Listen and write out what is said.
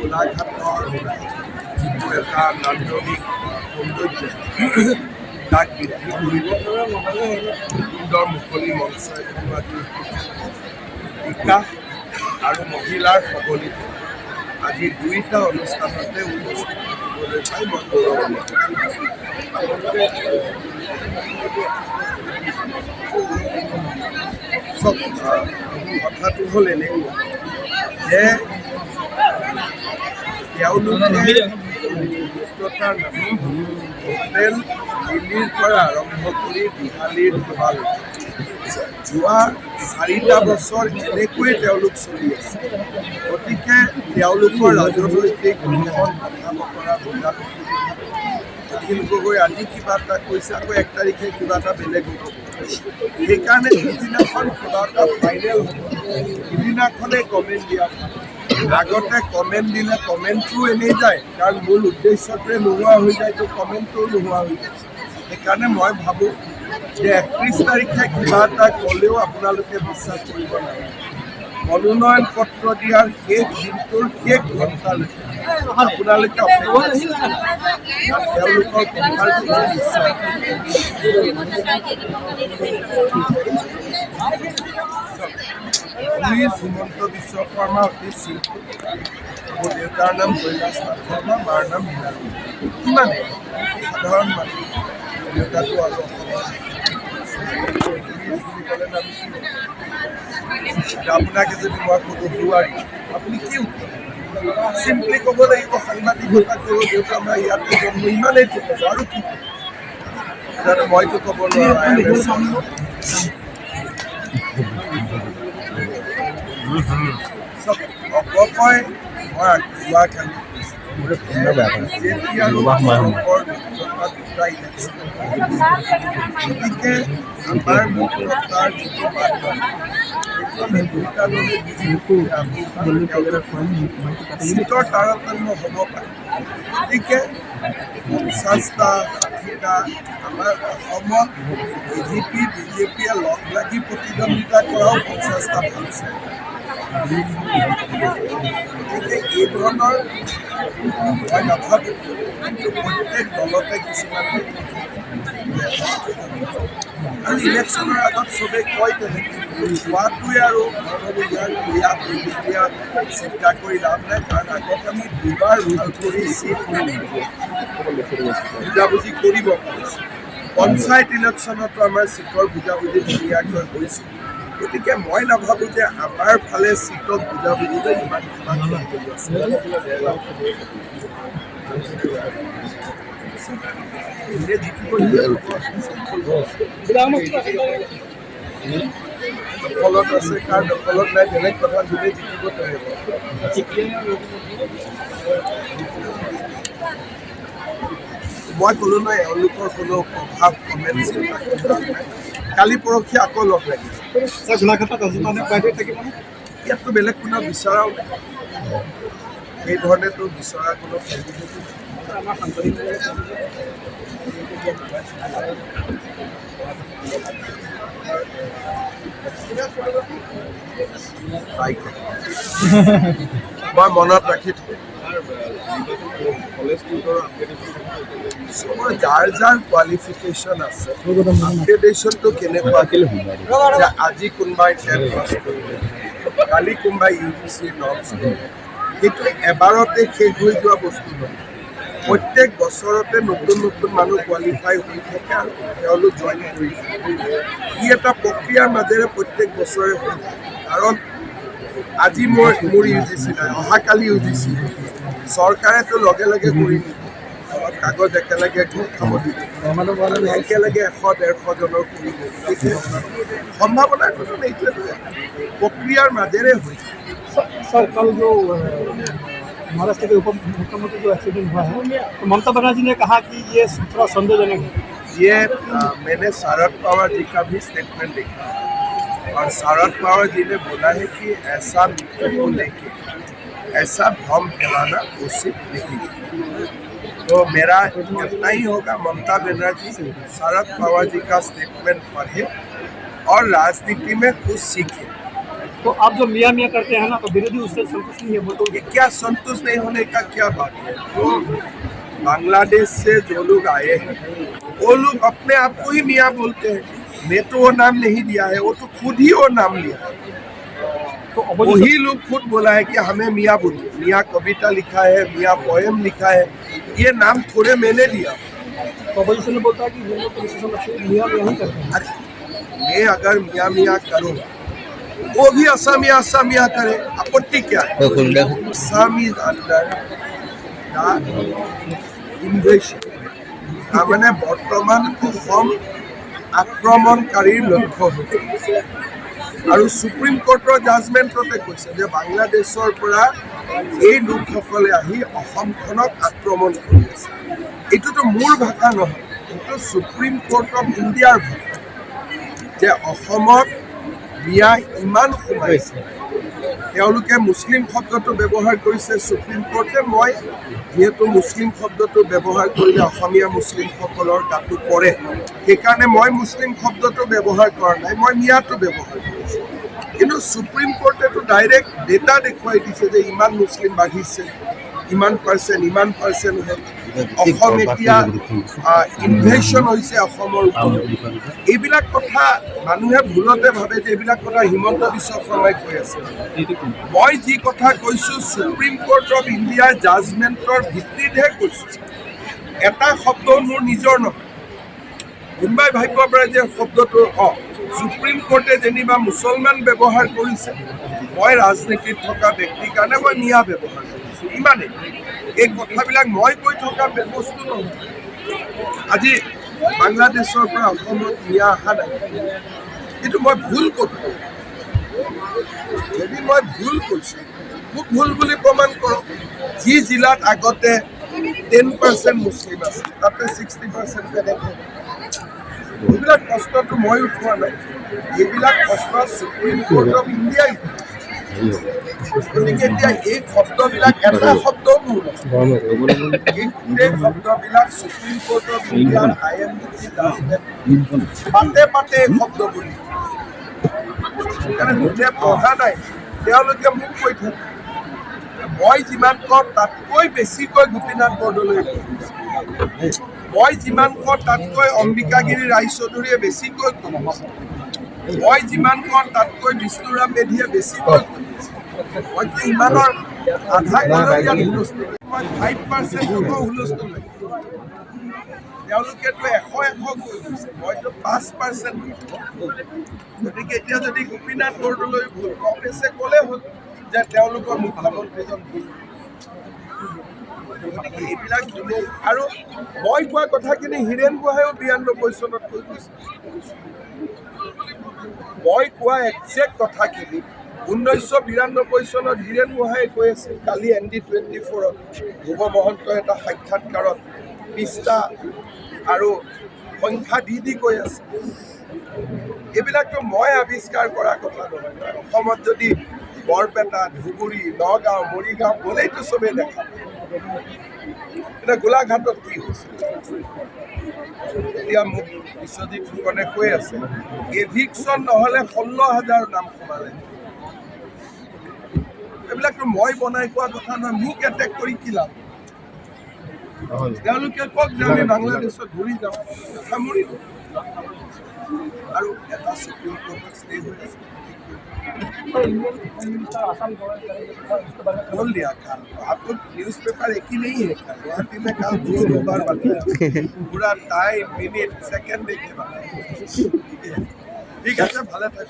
গোলাঘাটৰ যিটো এটা নান্দনিক সৌন্দৰ্য তাক বৃদ্ধি কৰিব সুন্দৰ মুকলি মঞ্চ এখন বিকাশ আৰু মহিলাৰ সবলীকৰণ আজি দুইটা অনুষ্ঠানতে উপস্থিত থাকিবলৈ পাই মই গৌৰৱান্বিত। কথাটো হ'ল এনেকুৱা যে তেওঁলোকে মিত্ৰতাৰ নামত হোটেল দিল্লীৰ পৰা আৰম্ভ কৰি বিহালীৰ ধোৱালৈকে যোৱা 4টা বছৰ এনেকৈয়ে তেওঁলোক চলি আছে। গতিকে তেওঁলোকৰ ৰাজনৈতিক কথা বতৰা বুজা অখিল গগৈ আজি কিবা এটা কৈছে, আকৌ 1 তাৰিখে কিবা এটা বেলেগ হ'ব। সেইকাৰণে যিদিনাখন কিবা এটা ফাইনেল হ'ব সিদিনাখনে কমেণ্ট দিয়া আগতে কমেণ্ট দিলে কমেণ্টটো এনেই যায়, কাৰণ মূল উদ্দেশ্যটোৱে নোহোৱা হৈ যায়, তো কমেণ্টটোও নোহোৱা হৈ যায়। সেইকাৰণে মই ভাবোঁ যে 31 তাৰিখে কিবা এটা ক'লেও আপোনালোকে বিশ্বাস কৰিব নালাগে। মনোনয়ন পত্ৰ দিয়াৰ শেষ দিনটোৰ শেষ ঘণ্টালৈকে আপোনালোকে তেওঁলোকৰ হিমন্ত বিশ্ব শৰ্মা অতি শিল্পী, মোৰ দেউতাৰ নাম কৈলাশ নাথ শৰ্মা, মাৰ নাম মীনালী। কিমানে সাধাৰণ মানুহ, দেউতাটো আৰু আপোনাক যদি মই সোধো বোৱাৰী আপুনি কি উত্তৰ চিম্পলি ক'ব লাগিব, সাংবাদিকতা কৰোঁ, দেউতা মই ইয়াতে জন্ম, ইমানেই ক'ব আৰু কি যাতে মইতো ক'ব নোৱাৰো। অকপয় মই আগবঢ়োৱা খালি গতিকে আমাৰ মিত্ৰতাৰ যিটো চিটৰ তাৰতম্য হ'ব পাৰে। গতিকে 50টা 60টা আমাৰ অসমত বিজেপিয়ে লগ লাগি প্ৰতিদ্বন্দ্বিতা কৰাও 50টা ভাবিছে। গতিকে এই ধৰণৰ মই নাভাবোঁ, কিন্তু প্ৰত্যেক দলতে কিছুমান আৰু ইলেকশ্যনৰ আগত চবেই কয় তেনেকৈ কোৱাটোৱে আৰু ইয়াত চিন্তা কৰি লাভ নাই, কাৰণ আগত আমি দুবাৰ ভাল কৰি চিট বুজাবুজি কৰিব পাৰিছোঁ। পঞ্চায়ত ইলেকশ্যনতো আমাৰ চিটৰ বুজাবুজি ধুনীয়াকৈ হৈছিল। গতিকে মই নাভাবোঁ যে আমাৰ ফালে চিটত বুজাবুজিলৈ ইমান কৰি আছে। দখলত আছে কাৰ দখলত নাই বেলেগ কথা, যোনে জিকিব মই ক'লো নাই এওঁলোকৰ কোনো প্ৰভাৱ কমেণ্ট চিন্তা নাই। কালি পৰহি আকৌ লগ লাগিছে। ইয়াততো বেলেগ কোনো বিচৰাও নাই, সেইধৰণেতো বিচৰা কোনো মই মনত ৰাখি থাকোঁ যাৰ যাৰ কোৱালিফিকেশ্যন আছে আপগ্ৰেডেশ্যনটো কেনেকুৱা যে আজি কোনোবাই 10 পাছ কৰিলে, কালি কোনোবাই UGC নৰ্মছ কৰিলে, সেইটো এবাৰতে শেষ হৈ যোৱা বস্তু নহয়। প্ৰত্যেক বছৰতে নতুন নতুন মানুহ কোৱালিফাই হৈ থাকে আৰু তেওঁলোক জইন কৰি থাকে। ই এটা প্ৰক্ৰিয়াৰ মাজেৰে প্ৰত্যেক বছৰে হৈ থাকে। কাৰণ আজি মোৰ UGC নাই, অহাকালি UGC চৰকাৰেতো লগে লগে কৰি নিদিয়ে, অলপ কাগজ একেলগে খাব দিব, একেলগে 100-150 জনৰ কৰিব। গতিকে সম্ভাৱনাৰ কথা এইটোৱে প্ৰক্ৰিয়াৰ মাজেৰে হৈ থাকে। सर कल जो महाराष्ट्र के उप मुख्यमंत्री जो एक्सीडेंट हुआ है, तो ममता बनर्जी ने कहा कि ये थोड़ा संदेहजनक है। ये मैंने शरद पवार जी का भी स्टेटमेंट देखा और शरद पवार जी ने बोला है कि ऐसा मृत्यु को लेके ऐसा भ्रम फैलाना उचित नहीं। तो मेरा इतना ही होगा, ममता बनर्जी शरद पवार जी का स्टेटमेंट पढ़े और राजनीति में कुछ सीखें। तो आप जो मियाँ मियाँ करते हैं ना, तो विरोधी उससे संतुष्ट नहीं है, वो तो ये क्या संतुष्ट नहीं होने का क्या बात है? तो बांग्लादेश से जो लोग आए हैं वो लोग अपने आप को ही मियाँ बोलते हैं। मैं तो वो नाम नहीं दिया है, वो तो खुद ही वो नाम लिया है। तो वही लोग खुद बोला है कि हमें मियाँ बोलिए। मियाँ कविता लिखा है, मियाँ पोएम लिखा है, ये नाम थोड़े मैंने दिया। अपोजिशन में बोलता है कि वो लोग तो मियाँ मियाँ ही करते हैं। अरे मैं अगर मियाँ मियाँ करूँ, वो भी असमिया असमिया करे, आपत्ति क्या है? Assam is under the invasion। মানে বৰ্তমান অসম আক্ৰমণকাৰীৰ লক্ষ্য হৈ পৰিছে। আৰু সুপ্ৰিম কোৰ্টৰ জাজমেণ্টতে কৈছে যে বাংলাদেশৰ পৰা এই লোকসকলে আহি অসমখনক আক্ৰমণ কৰি আছে। এইটোতো মোৰ ভাষা নহয়, এইটো সুপ্ৰিম কোৰ্ট অফ ইণ্ডিয়াৰ ভাষা যে অসমত মিয়া ইমান সোমাইছে। তেওঁলোকে মুছলিম শব্দটো ব্যৱহাৰ কৰিছে সুপ্ৰিম কোৰ্টে। মই যিহেতু মুছলিম শব্দটো ব্যৱহাৰ কৰিলে অসমীয়া মুছলিমসকলৰ গাটো পৰে, সেইকাৰণে মই মুছলিম শব্দটো ব্যৱহাৰ কৰা নাই, মই মিয়াটো ব্যৱহাৰ কৰিছোঁ। কিন্তু সুপ্ৰিম কোৰ্টেতো ডাইৰেক্ট ডেটা দেখুৱাই দিছে যে ইমান মুছলিম বাঢ়িছে, ইমান পাৰ্চেণ্ট হয়। অসম এতিয়া ইনভেশ্যন হৈছে অসমৰ ওপৰত। এইবিলাক কথা মানুহে ভুলতে ভাবে যে এইবিলাক কথা হিমন্ত বিশ্ব শৰ্মাই কৈ আছে। মই যি কথা কৈছোঁ সুপ্ৰিম কোৰ্ট অফ ইণ্ডিয়াৰ জাজমেণ্টৰ ভিত্তিতহে কৈছোঁ। এটা শব্দও মোৰ নিজৰ নহয়। কোনোবাই ভাবিব পাৰে যে শব্দটো সুপ্ৰিম কোৰ্টে যেনিবা মুছলমান ব্যৱহাৰ কৰিছে, মই ৰাজনীতিত থকা ব্যক্তিৰ কাৰণে মই মিয়া ব্যৱহাৰ কৰিছোঁ, ইমানেই। এই কথাবিলাক মই কৈ থকা বস্তু নহয়। আজি বাংলাদেশৰ পৰা অসমত মিয়া অহা নাই, কিন্তু মই ভুল ক'ত? যদি মই ভুল কৈছোঁ, মোক ভুল বুলি প্ৰমাণ কৰক। যি জিলাত আগতে 10% মুছলিম আছে, তাতে 60% কেনেকৈ? এইবিলাক প্ৰশ্নটো মই উঠোৱা নাই, এইবিলাক প্ৰশ্ন সুপ্ৰিম কোৰ্ট অফ ইণ্ডিয়াই। গতিকে এতিয়া এই শব্দবিলাক এটা শব্দও মোৰ নহয়। এই গোটেই শব্দবিলাক সুপ্ৰিম কোৰ্ট অফ ইণ্ডিয়াৰ IMD জাজমেণ্ট পাতে পাতে এই শব্দ বুলি। সেইকাৰণে যোনে পঢ়া নাই তেওঁলোকে মোক কৈ থাকে। মই যিমান কওঁ তাতকৈ বেছিকৈ গোপীনাথ বৰদলৈ কৈছে। মই যিমান কওঁ তাতকৈ অম্বিকাগিৰি ৰায়চৌধুৰীয়ে বেছিকৈ কৈছে। মই যিমান কওঁ তাতকৈ বিষ্ণুৰাম মেধিয়ে বেছিকৈ কৈছে। মইতো ইমানৰ আধা কলেও ইয়াত হুলস্থুল। মই 5% হুলস্থুল লাগে। তেওঁলোকেতো 100 কৈ গৈছে, মইতো 5%। গতিকে এতিয়া যদি গোপীনাথ বৰদলৈ ভুল, কংগ্ৰেছে ক'লে হ'ল যে তেওঁলোকৰ মুখ্যমন্ত্ৰীজন ভুল। গতিকে এইবিলাক যোনে, আৰু মই কোৱা কথাখিনি হীৰেণ গোহাঁইও 92 চনত কৈ গৈছে। মই কোৱা একজেক্ট কথাখিনি 1992 চনত হীৰেণ গোহাঁইয়ে কৈ আছিল। কালি ND24ত ধ্ৰুৱ মহন্তই এটা সাক্ষাৎকাৰত পৃষ্ঠা আৰু সংখ্যা দি কৈ আছে। এইবিলাকতো মই আৱিষ্কাৰ কৰা কথা নহয়। অসমত যদি বৰপেটা, ধুবুৰী, নগাঁও, মৰিগাঁও গ'লেইতো চবেই দেখা। এতিয়া গোলাঘাটত কি হৈছে? এতিয়া মোক বিশ্বজিৎ ফুকনে কৈ আছে এভিকশ্যন নহ'লে 16,000 নাম সোমালে। এইবিলাকতো মই বনাই কোৱা কথা নহয়। মোক এটেক কৰি কি লাভ? তেওঁলোকে কওক যে আমি বাংলাদেশত ঘূৰি যাওঁ, সামৰি লওঁ। আৰু এটা সুপ্ৰিম কোৰ্টত ষ্টে হৈ আছে। बोल दिया कल, आपको न्यूज़पेपर एक ही नहीं है कल, गुवाहाटी में कल 200 बार बताया, पूरा टाइम मिनट सेकंड देके बताया। ठीक है, भाले था।